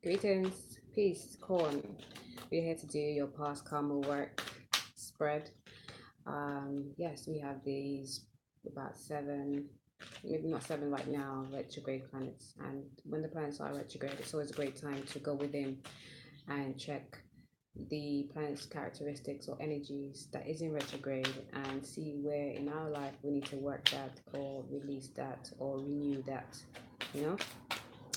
Greetings, peace, corn. We're here to do your past karma work spread. Yes, we have these about 7, maybe not 7 right now, retrograde planets. And when the planets are retrograde, it's always a great time to go within and check the planet's characteristics or energies that is in retrograde and see where in our life we need to work that or release that or renew that, you know.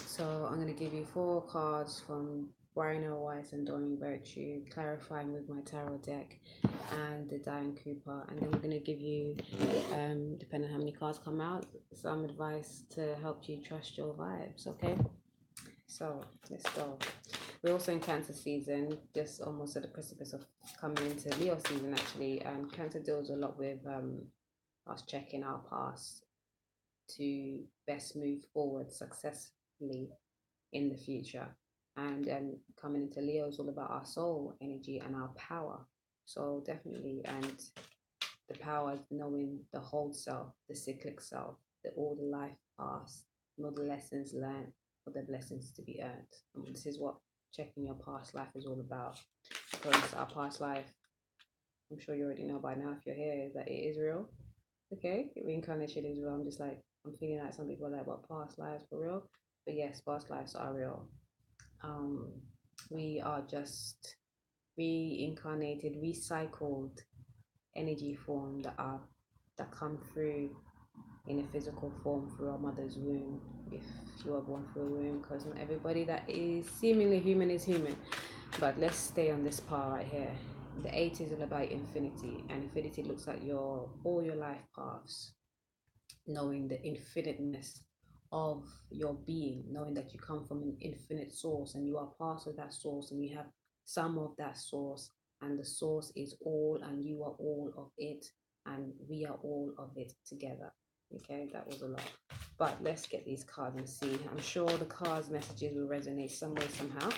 So I'm going to give you 4 cards from Rhino Weiss and Doreen Virtue, clarifying with my tarot deck and the Diane Cooper. And then we're going to give you, depending on how many cards come out, some advice to help you trust your vibes, okay? So let's go. We're also in Cancer season, just almost at the precipice of coming into Leo season actually. And Cancer deals a lot with us checking our past to best move forward successfully in the future. And coming into Leo is all about our soul energy and our power. So definitely, and the power is knowing the whole self, the cyclic self, all the life past, all the lessons learned, or the blessings to be earned. And this is what checking your past life is all about. Because our past life, I'm sure you already know by now if you're here, is that it is real. Okay, reincarnation is real. I'm feeling like some people are like, what, past lives for real? But yes, past lives are real. We are just reincarnated, recycled energy form that come through in a physical form through our mother's womb, if you are born through a womb, because not everybody that is seemingly human is human. But let's stay on this part right here. The 8 is all about infinity, and infinity looks at all your life paths, knowing the infiniteness of your being, knowing that you come from an infinite source and you are part of that source and you have some of that source, and the source is all and you are all of it and we are all of it together. Okay, that was a lot, but let's get these cards and see. I'm sure the cards messages will resonate some way somehow.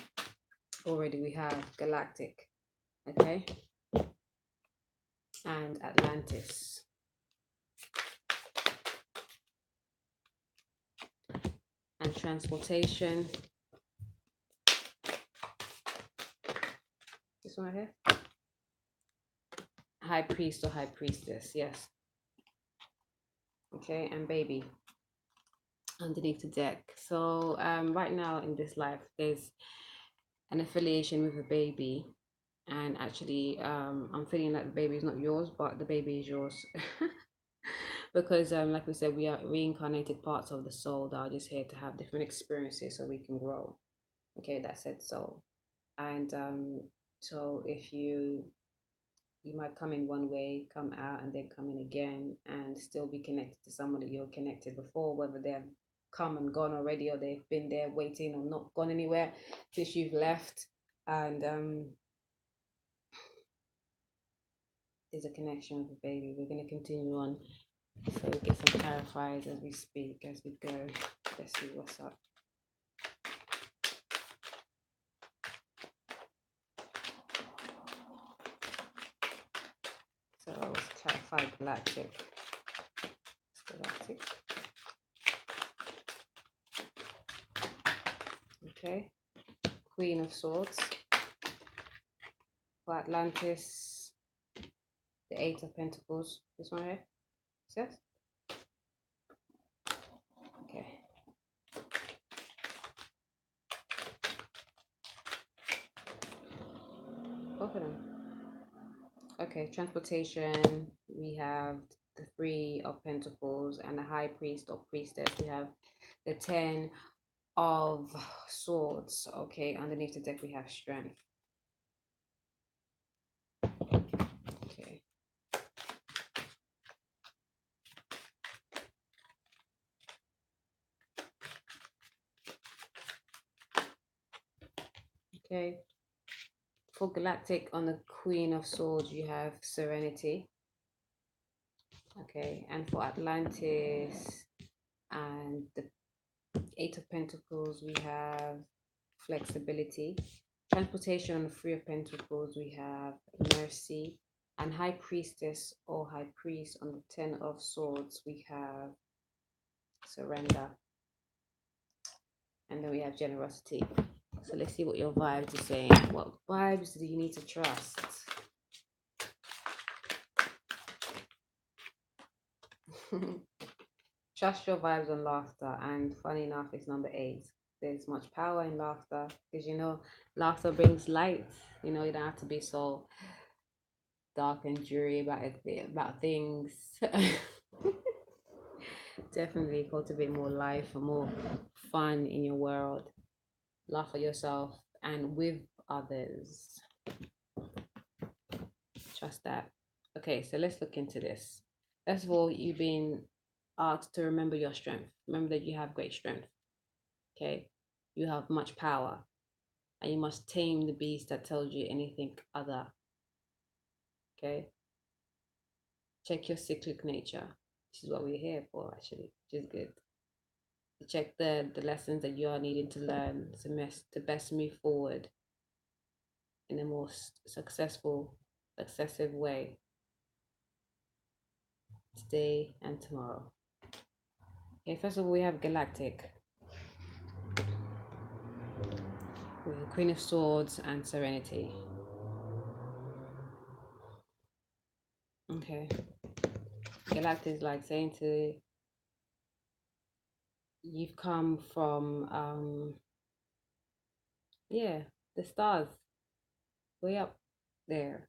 Already we have galactic, okay, and Atlantis. And transportation. This one right here. High priest or high priestess, yes. Okay, and baby underneath the deck. So right now in this life, there's an affiliation with a baby. And actually, I'm feeling like the baby is not yours, but the baby is yours. Because like we said, we are reincarnated parts of the soul that are just here to have different experiences so we can grow. Okay, that said soul. And so if you might come in one way, come out, and then come in again, and still be connected to someone that you're connected before, whether they've come and gone already, or they've been there waiting, or not gone anywhere since you've left. And there's a connection with the baby. We're going to continue on, so we get some clarifiers as we speak, as we go. Let's see what's up. So let's clarify galactic. Galactic. Okay. Queen of Swords. For Atlantis, the 8 of Pentacles. This one here. Yes? Okay. Both of them. Okay, transportation. We have the 3 of Pentacles and the High Priest or Priestess. We have the 10 of Swords. Okay, underneath the deck we have Strength. Okay. Okay. For Galactic, on the Queen of Swords, you have Serenity. Okay, and for Atlantis and the 8 of Pentacles, we have Flexibility. Transportation on the 3 of Pentacles, we have Mercy. And High Priestess or High Priest on the 10 of Swords, we have Surrender. And then we have Generosity. So let's see what your vibes are saying. What vibes do you need to trust? Trust your vibes and laughter. And funny enough, it's number 8. There's much power in laughter because laughter brings light. You don't have to be so dark and dreary about things. Definitely cultivate more life and more fun in your world. Laugh at yourself and with others. Trust that. Okay, so let's look into this. First of all, you've been asked to remember your strength. Remember that you have great strength. Okay, you have much power, and you must tame the beast that tells you anything other. Okay, check your cyclic nature. This is what we're here for, actually, which is good. Check the lessons that you are needing to learn to best move forward in a more successive way today and tomorrow. Okay, first of all, we have Galactic with the Queen of Swords and Serenity. Okay, Galactic is like saying to you've come from the stars, way up there.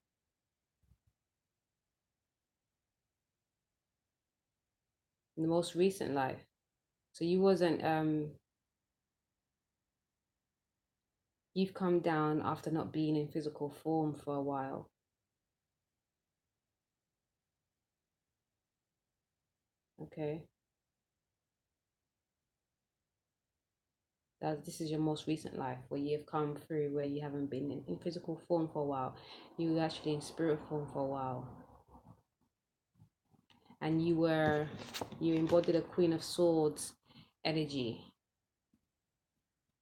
In the most recent life. So you've come down after not being in physical form for a while. Okay. This is your most recent life where you have come through where you haven't been in physical form for a while. You were actually in spirit form for a while. And you embodied a Queen of Swords energy.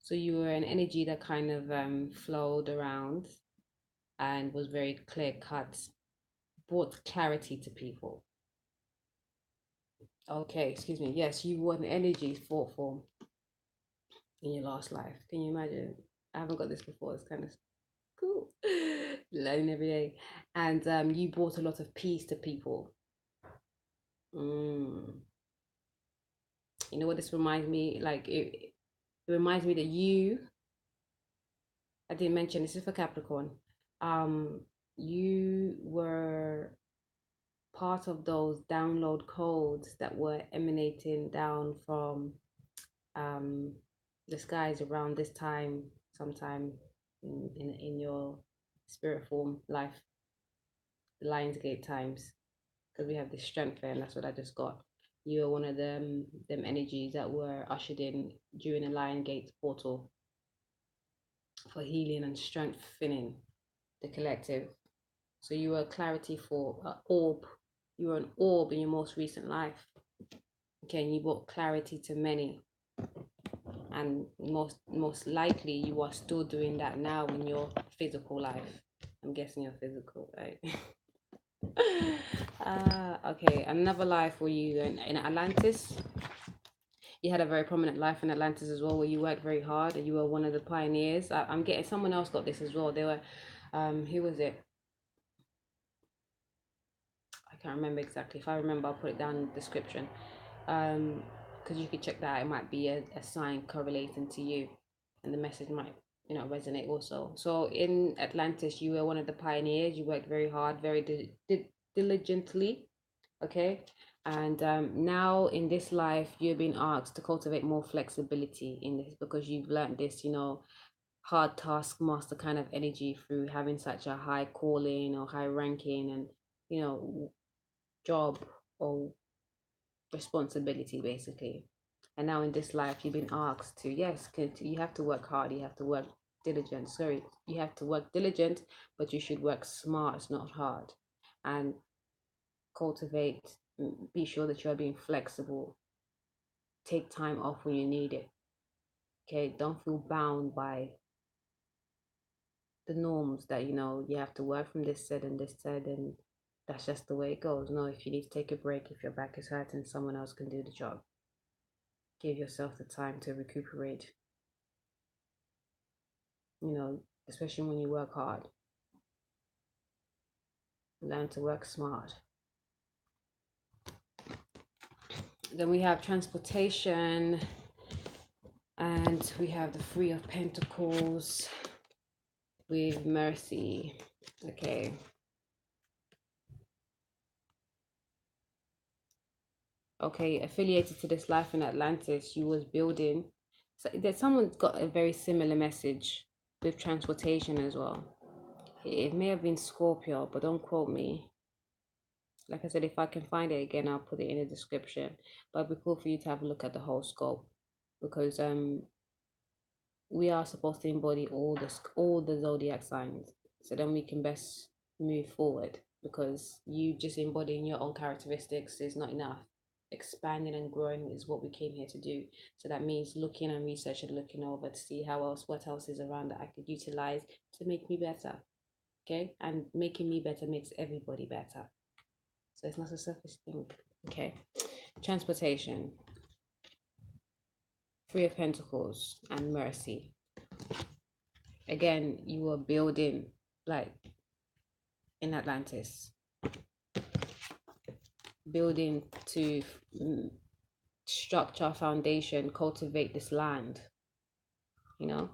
So you were an energy that kind of flowed around and was very clear cut, brought clarity to people. Okay, excuse me. Yes, you were an energy thought form in your last life. Can you imagine? I haven't got this before. It's kind of cool. Learning every day. And you brought a lot of peace to people. You know what this reminds me? Like it reminds me that I didn't mention this is for Capricorn. You were part of those download codes that were emanating down from the skies around this time, sometime in your spirit form life, the Lionsgate times, because we have this strength there, and that's what I just got. You are one of them energies that were ushered in during the Lionsgate portal for healing and strengthening the collective. So you were clarity for orb. You were an orb in your most recent life. Okay, and you brought clarity to many. And most likely you are still doing that now in your physical life. I'm guessing you're physical, right? Okay, another life where you in Atlantis. You had a very prominent life in Atlantis as well, where you worked very hard and you were one of the pioneers. I'm getting someone else got this as well. They were, who was it? I can't remember exactly. If I remember, I'll put it down in the description. Because you could check that out. It might be a sign correlating to you, and the message might resonate also. So in Atlantis, you were one of the pioneers. You worked very hard, very diligently. Okay, and now in this life, you're being asked to cultivate more flexibility in this because you've learned this, hard taskmaster kind of energy through having such a high calling or high ranking and job or responsibility basically. And now in this life you've been asked to, yes, you have to work hard, you have to work diligent, you have to work diligent, but you should work smart, not hard, and cultivate, be sure that you're being flexible, take time off when you need it. Okay, don't feel bound by the norms that you have to work from this said and this said and that's just the way it goes. No, if you need to take a break, if your back is hurting, someone else can do the job. Give yourself the time to recuperate. you know, especially when you work hard. Learn to work smart. Then we have transportation, and we have the Three of Pentacles with mercy. Okay. Okay, affiliated to this life in Atlantis, you was building. So that someone's got a very similar message with transportation as well. It may have been Scorpio, but don't quote me. Like I said, if I can find it again, I'll put it in the description. But it'd be cool for you to have a look at the whole scope, because we are supposed to embody all the zodiac signs, so then we can best move forward. Because you just embodying your own characteristics is not enough. Expanding and growing is what we came here to do. So that means looking and researching, looking over to see what else is around that I could utilize to make me better. Okay, and making me better makes everybody better. So it's not a selfish thing. Okay, transportation, Three of Pentacles, and mercy. Again, you were building, like in Atlantis, building to structure, foundation, cultivate this land, you know,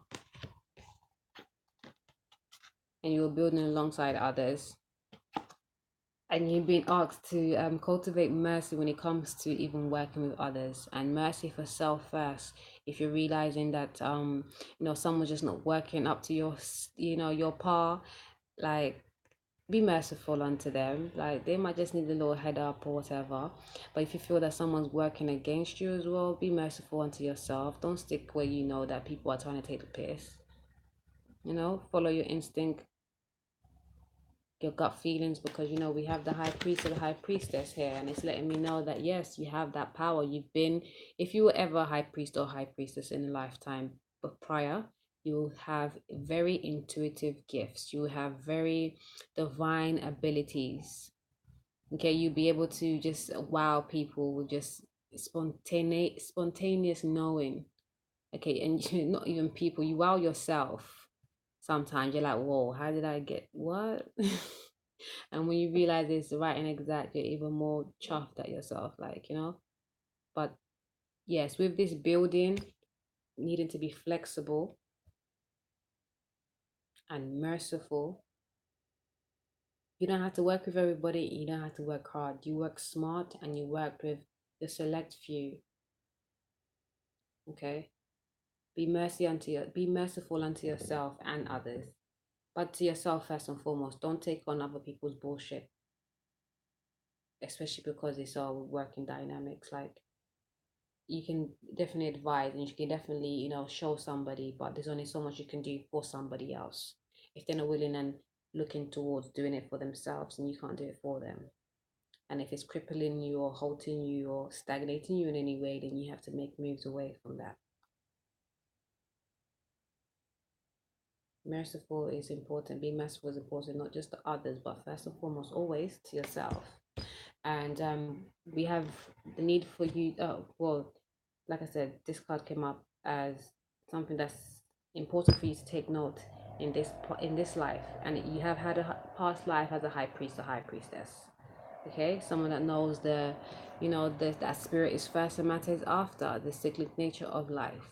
and you were building alongside others. And you've been asked to cultivate mercy when it comes to even working with others, and mercy for self first. If you're realizing that you know, someone's just not working up to your, you know, your par, like, be merciful unto them. Like, they might just need a little head up or whatever. But if you feel that someone's working against you as well, be merciful unto yourself. Don't stick where you know that people are trying to take the piss. You know, follow your instinct, your gut feelings, because you know we have the high priest or the high priestess here, and it's letting me know that yes, you have that power. You've been, if you were ever a high priest or high priestess in a lifetime but prior, you will have very intuitive gifts, you have very divine abilities. Okay, you'll be able to just wow people with just spontaneous knowing. Okay, and you, not even people, you wow yourself. Sometimes you're like, whoa, how did I get what? And when you realize it's right and exact, you're even more chuffed at yourself, like, you know. But yes, with this building, needing to be flexible and merciful, you don't have to work with everybody, you don't have to work hard. You work smart and you work with the select few. Okay. Be merciful unto yourself and others. But to yourself first and foremost. Don't take on other people's bullshit. Especially because it's all working dynamics. Like, you can definitely advise and you can definitely, you know, show somebody, but there's only so much you can do for somebody else if they're not willing and looking towards doing it for themselves, and you can't do it for them. And if it's crippling you or halting you or stagnating you in any way, then you have to make moves away from that. Merciful is important. Being merciful is important, not just to others, but first and foremost, always to yourself. And we have the need for you. Oh, well, like I said, this card came up as something that's important for you to take note in this life, and you have had a past life as a high priest or high priestess. Okay, someone that knows the, you know, that spirit is first and matter is after, the cyclic nature of life.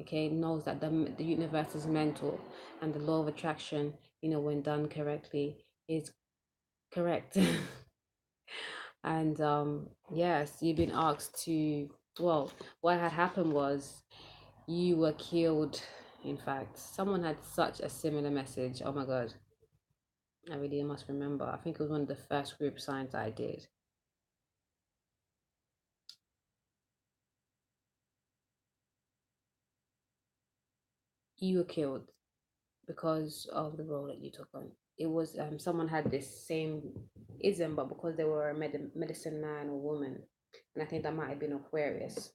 Okay, knows that the universe is mental, and the law of attraction, you know, when done correctly, is correct. And yes, you've been asked to, well, what had happened was you were killed. In fact, someone had such a similar message. Oh my god, I really must remember. I think it was one of the first group signs I did. You were killed because of the role that you took on. It was someone had this same ism, but because they were a medicine man or woman, and I think that might have been Aquarius.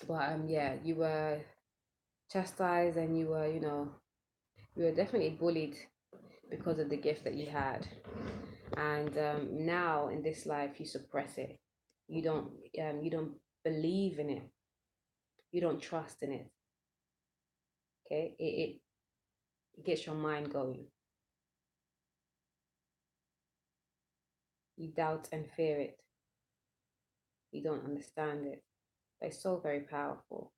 But yeah, you were chastised, and you were, you know, you were definitely bullied because of the gift that you had. And now in this life, you suppress it. You don't believe in it. You don't trust in it. Okay, It gets your mind going. You doubt and fear it. You don't understand it. But it's so very powerful.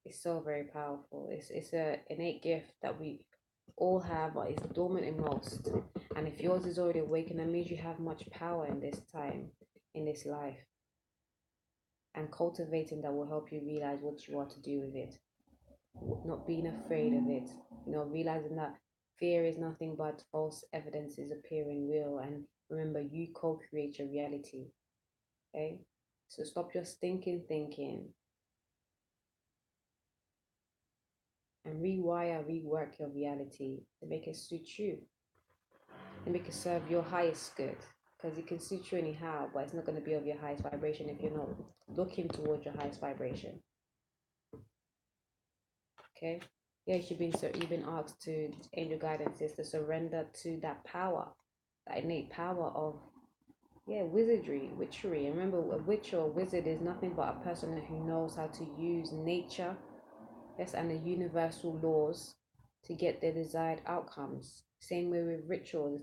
It's so very powerful. It's a innate gift that we all have, but it's dormant in most. And if yours is already awakened, that means you have much power in this time, in this life. And cultivating that will help you realize what you want to do with it. Not being afraid of it. Realizing that fear is nothing but false evidences appearing real. And remember, you co-create your reality. Okay? So stop your stinking thinking and rework your reality to make it suit you, to make it serve your highest good. Because it can suit you anyhow, but it's not going to be of your highest vibration if you're not looking towards your highest vibration. Okay? Yes, you've been asked to, angel guidance is to surrender to that power, that innate power of witchery. And remember, a witch or a wizard is nothing but a person who knows how to use nature, yes, and the universal laws to get their desired outcomes. Same way with ritual. There's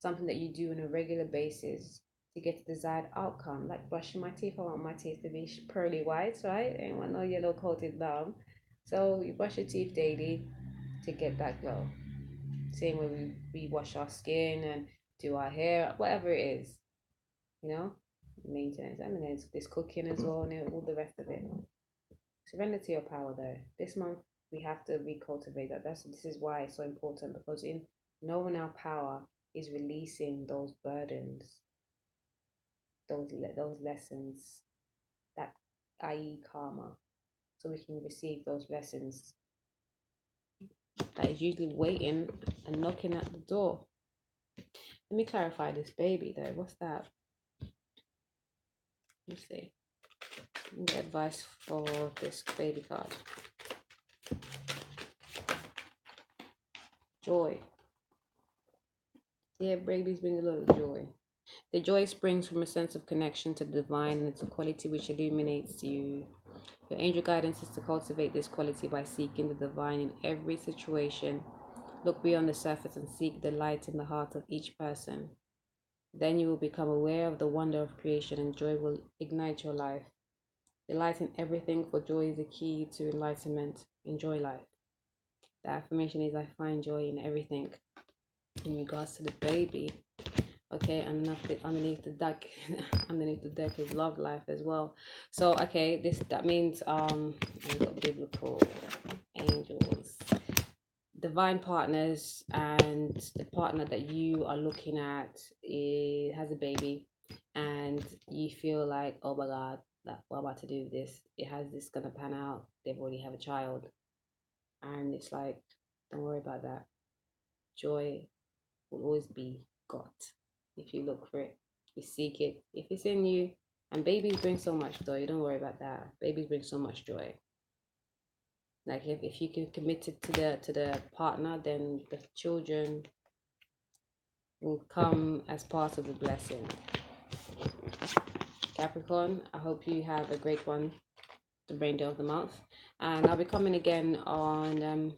something that you do on a regular basis to get the desired outcome. Like brushing my teeth, I want my teeth to be pearly white, right? I want no yellow coated down. So you brush your teeth daily to get that glow. Same way we wash our skin and do our hair, whatever it is, maintenance. I mean, there's cooking as well, and all the rest of it. Surrender to your power, though. This month we have to recultivate that. This is why it's so important, because in knowing our power is releasing those burdens, those lessons, that i.e. karma, so we can receive those lessons that is usually waiting and knocking at the door. Let me clarify this baby though. What's that? Let's see. Get advice for this baby card. Joy. Yeah, babies bring a lot of joy. The joy springs from a sense of connection to the divine, and it's a quality which illuminates you. Your angel guidance is to cultivate this quality by seeking the divine in every situation. Look beyond the surface and seek the light in the heart of each person. Then you will become aware of the wonder of creation, and joy will ignite your life. Delight in everything, for joy is the key to enlightenment. Enjoy life. The affirmation is, I find joy in everything. In regards to the baby, okay, and underneath the deck underneath the deck is love life as well. So okay, that means we've got biblical angels, divine partners, and the partner that you are looking at has a baby, and you feel like, oh my god, what I'm about to do this, this gonna pan out. They've already have a child, and it's like, don't worry about that. Joy will always be got if you look for it, you seek it, if it's in you. And babies bring so much joy. Don't worry about that. Babies bring so much joy. Like if you can commit it to the partner, then the children will come as part of the blessing. Capricorn, I hope you have a great one, the remainder of the month, and I'll be coming again on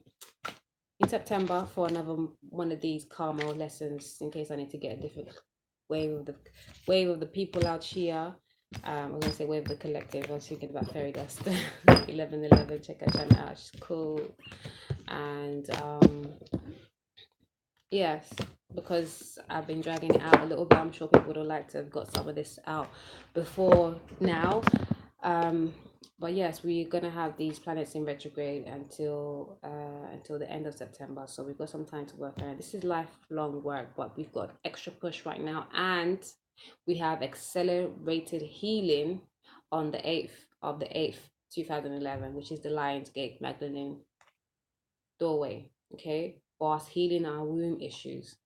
in September for another one of these karma lessons, in case I need to get a different wave of the people out here. I'm gonna say wave of the collective. I was thinking about fairy dust. 1111, check her channel out. She's cool. And yes, because I've been dragging it out a little bit. I'm sure people would have liked to have got some of this out before now. But yes, we're gonna have these planets in retrograde until the end of September. So we've got some time to work on it. This is lifelong work, but we've got extra push right now, and we have accelerated healing on the 8th, 2011, which is the Lion's Gate Magdalene doorway. Okay, for us healing our womb issues,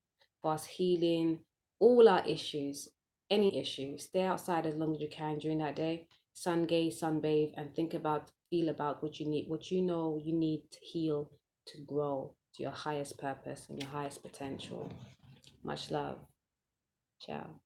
for us healing all our issues, any issue. Stay outside as long as you can during that day. Sun gaze, sunbathe, and feel about what you need, what you know you need to heal, to grow to your highest purpose and your highest potential. Much love. Ciao.